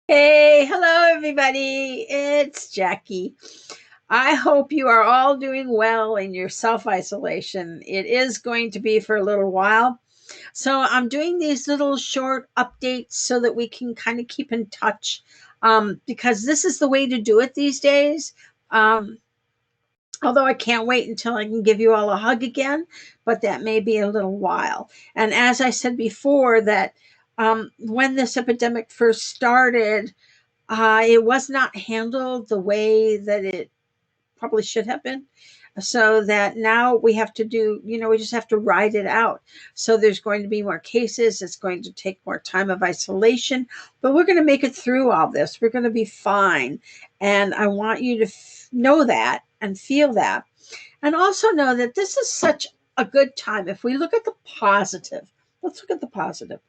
Hey, hello everybody. It's Jackie. I hope you are all doing well in your self isolation. It is going to be for a little while. So, I'm doing these little short updates so that we can kind of keep in touch because this is the way to do it these days. Um, Although I can't wait until I can give you all a hug again, but that may be a little while. And as I said before, that when this epidemic first started, it was not handled the way that it probably should have been. So that now we have to do, we just have to ride it out. So there's going to be more cases. It's going to take more time of isolation, but we're going to make it through all this. We're going to be fine. And I want you to know that and feel that. And also know that this is such a good time. If we look at the positive, let's look at the positive.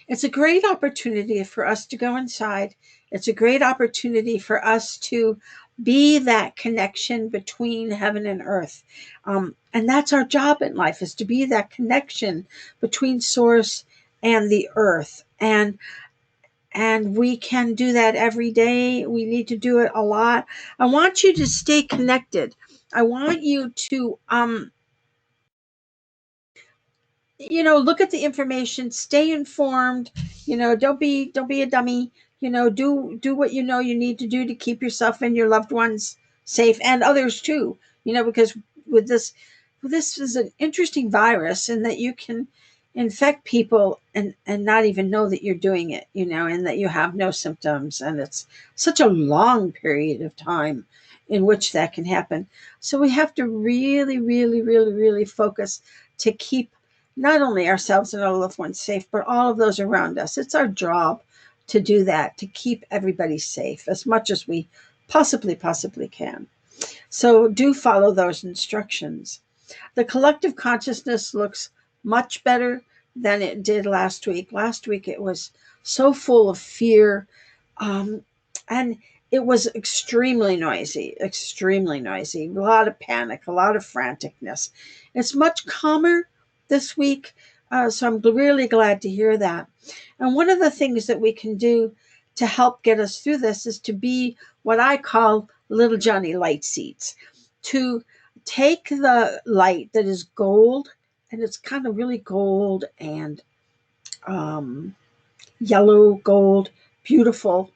It's a great opportunity for us to go inside. It's a great opportunity for us to be that connection between heaven and earth. And that's our job in life, is to be that connection between source and the earth. And we can do that every day. We need to do it a lot. I want you to stay connected. I want you to look at the information, stay informed. Don't be a dummy. Do what you need to do to keep yourself and your loved ones safe, and others too. Because with this is an interesting virus, in that you can infect people and not even know that you're doing it, and that you have no symptoms, and it's such a long period of time in which that can happen. So we have to really, really, really, really focus to keep not only ourselves and our loved ones safe, but all of those around us. It's our job to do that, to keep everybody safe as much as we possibly can. So do follow those instructions. The collective consciousness looks much better than it did last week. Last week it was so full of fear, and it was extremely noisy, a lot of panic, a lot of franticness. It's much calmer this week, so I'm really glad to hear that. And one of the things that we can do to help get us through this is to be what I call little Johnny light seeds, to take the light that is gold, and it's kind of really gold and um, yellow gold, beautiful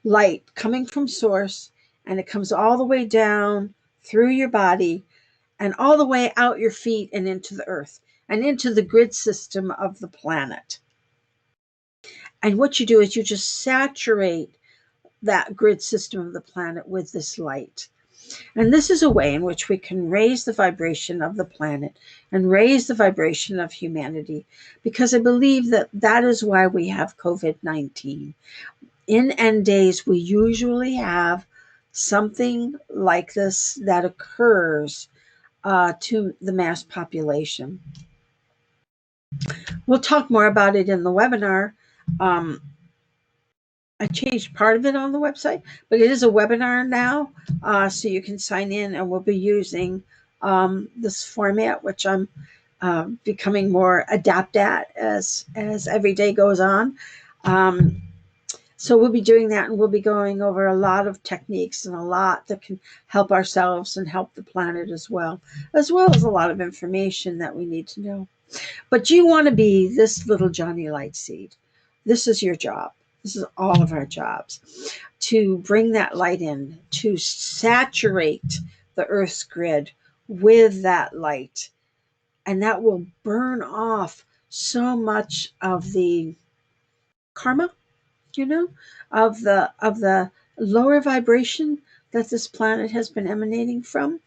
light coming from source, and it comes all the way down through your body and all the way out your feet and into the earth and into the grid system of the planet. And what you do is you just saturate that grid system of the planet with this light. And this is a way in which we can raise the vibration of the planet and raise the vibration of humanity, because I believe that that is why we have COVID-19. In end days, we usually have something like this that occurs to the mass population. We'll talk more about it in the webinar. Um, I changed part of it on the website, but it is a webinar now, so you can sign in, and we'll be using this format, which I'm becoming more adept at as every day goes on. Um, so we'll be doing that, and we'll be going over a lot of techniques and a lot that can help ourselves and help the planet as well as a lot of information that we need to know. But you want to be this little Johnny Lightseed. This is your job. This is all of our jobs, to bring that light in, to saturate the Earth's grid with that light. And that will burn off so much of the karma, you know, of the lower vibration that this planet has been emanating from.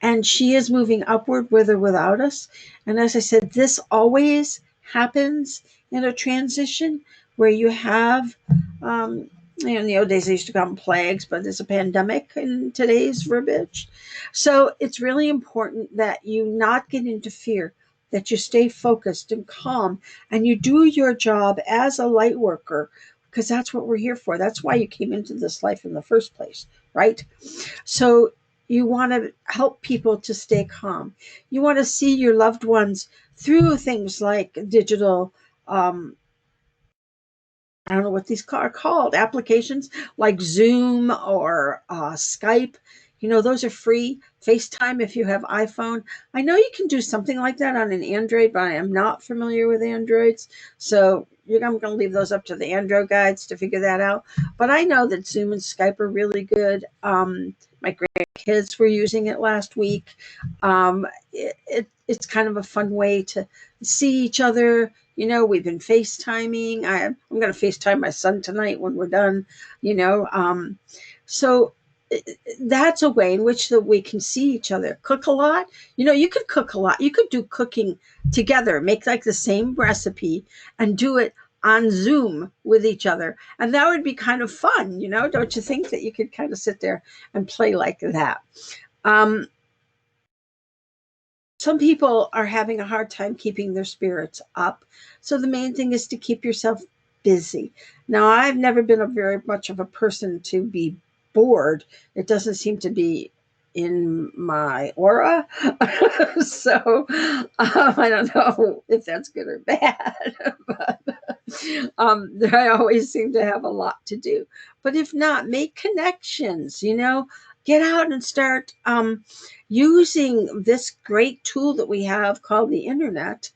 And she is moving upward with or without us. And as I said, this always happens in a transition where you have, in the old days they used to call them plagues, but there's a pandemic in today's verbiage. So it's really important that you not get into fear, that you stay focused and calm, and you do your job as a light worker, because that's what we're here for. That's why you came into this life in the first place, right? So you want to help people to stay calm. You want to see your loved ones through things like digital I don't know what these are called, applications like Zoom or Skype. Those are free. FaceTime, if you have iPhone. I know you can do something like that on an Android, but I am not familiar with Androids. So I'm going to leave those up to the Android guides to figure that out. But I know that Zoom and Skype are really good. My grandkids were using it last week. It's kind of a fun way to see each other. We've been FaceTiming. I'm going to FaceTime my son tonight when we're done. So that's a way in which that we can see each other. Cook a lot. You could cook a lot. You could do cooking together, make like the same recipe and do it on Zoom with each other. And that would be kind of fun, don't you think that you could kind of sit there and play like that? Some people are having a hard time keeping their spirits up. So the main thing is to keep yourself busy. Now, I've never been a very much of a person to be bored. It doesn't seem to be in my aura. So I don't know if that's good or bad, but I always seem to have a lot to do. But if not, make connections, get out and start using this great tool that we have called the internet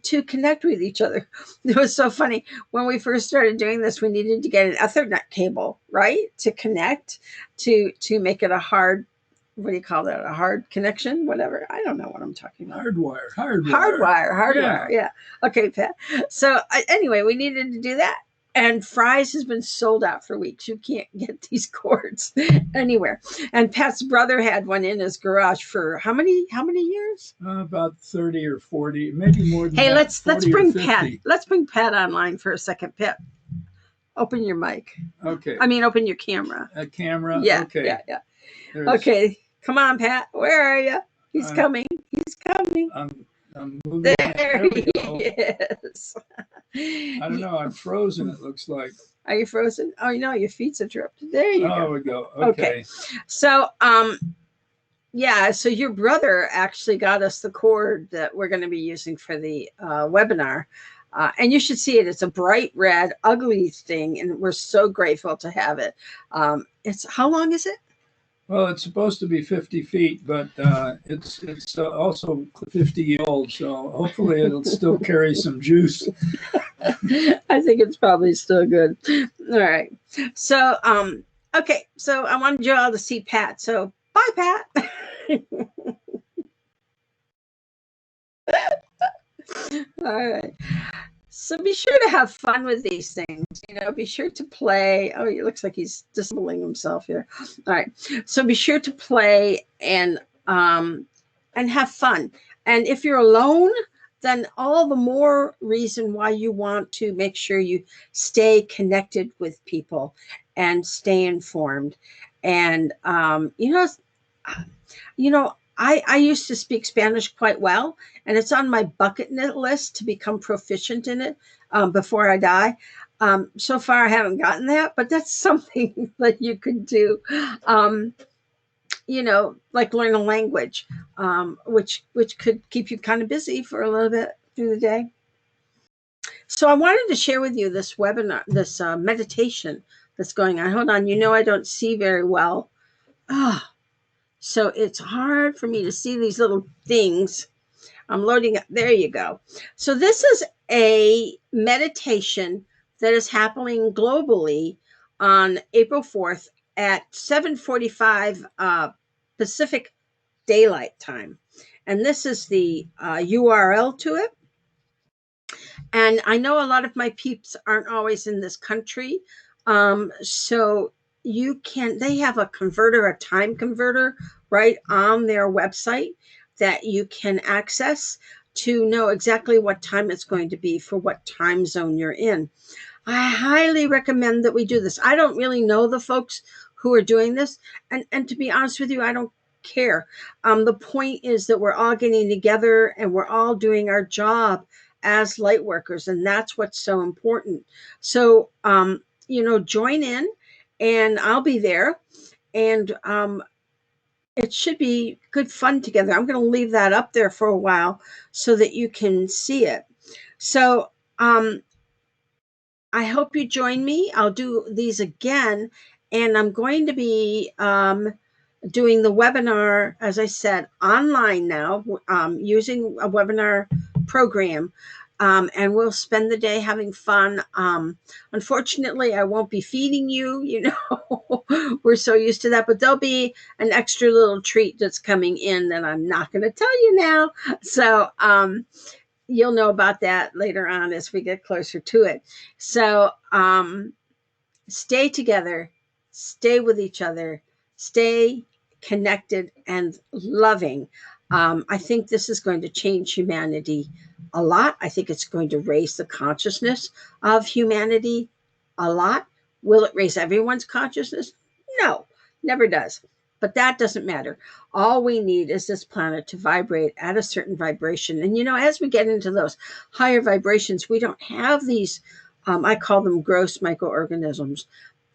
to connect with each other. It was so funny. When we first started doing this, we needed to get an Ethernet cable, right? To connect, to make it a hard, what do you call that? A hard connection, whatever. I don't know what I'm talking about. Hardwire. Yeah. Okay, Pat. So anyway, we needed to do that. And Fry's has been sold out for weeks. You can't get these cords anywhere. And Pat's brother had one in his garage for how many years? About 30 or 40, maybe more than Hey, that. let's bring Pat. Let's bring Pat online for a second. Pat, open your mic. Okay. I mean, open your camera. A camera? Yeah. Okay. Yeah. Okay. Come on, Pat. Where are you? He's coming. He's coming. I'm moving. There he is. I don't know. I'm frozen, it looks like. Are you frozen? Oh, your feet's interrupted. There you go. Oh, we go. Okay. So, yeah, so your brother actually got us the cord that we're going to be using for the webinar. And you should see it. It's a bright red, ugly thing, and we're so grateful to have it. How long is it? Well, it's supposed to be 50 feet, but it's also 50 years old, so hopefully it'll still carry some juice. I think it's probably still good. All right. So, okay. So I wanted you all to see Pat. So bye, Pat. All right. So be sure to have fun with these things. Be sure to play. Oh, it looks like he's disabling himself here. All right. So be sure to play and have fun. And if you're alone, then all the more reason why you want to make sure you stay connected with people and stay informed. And I used to speak Spanish quite well, and it's on my bucket list to become proficient in it before I die. So far, I haven't gotten that, but that's something that you could do. Like learn a language, which could keep you kind of busy for a little bit through the day. So I wanted to share with you this webinar, this meditation that's going on. Hold on, I don't see very well. So it's hard for me to see these little things. I'm loading up. There you go. So this is a meditation that is happening globally on April 4th at 7:45 Pacific Daylight Time. And this is the URL to it. And I know a lot of my peeps aren't always in this country. So they have a time converter right on their website that you can access to know exactly what time it's going to be for what time zone you're in. I highly recommend that we do this. I don't really know the folks who are doing this. And to be honest with you, I don't care. The point is that we're all getting together and we're all doing our job as light workers. And that's what's so important. So, join in and I'll be there. And it should be good fun together. I'm going to leave that up there for a while so that you can see it. So, I hope you join me. I'll do these again, and I'm going to be doing the webinar, as I said, online now, using a webinar program. And we'll spend the day having fun. Unfortunately, I won't be feeding you, you know, we're so used to that, but there'll be an extra little treat that's coming in that I'm not going to tell you now. So, you'll know about that later on as we get closer to it. So, stay together, stay with each other, stay connected and loving. I think this is going to change humanity a lot. I think it's going to raise the consciousness of humanity a lot. Will it raise everyone's consciousness? No, never does. But that doesn't matter. All we need is this planet to vibrate at a certain vibration. And, you know, as we get into those higher vibrations, we don't have these, I call them gross microorganisms,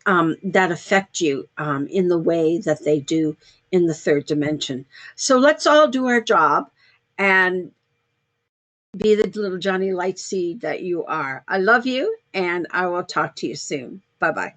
that affect you in the way that they do in the third dimension. So let's all do our job and be the little Johnny Lightseed that you are. I love you, and I will talk to you soon. Bye bye.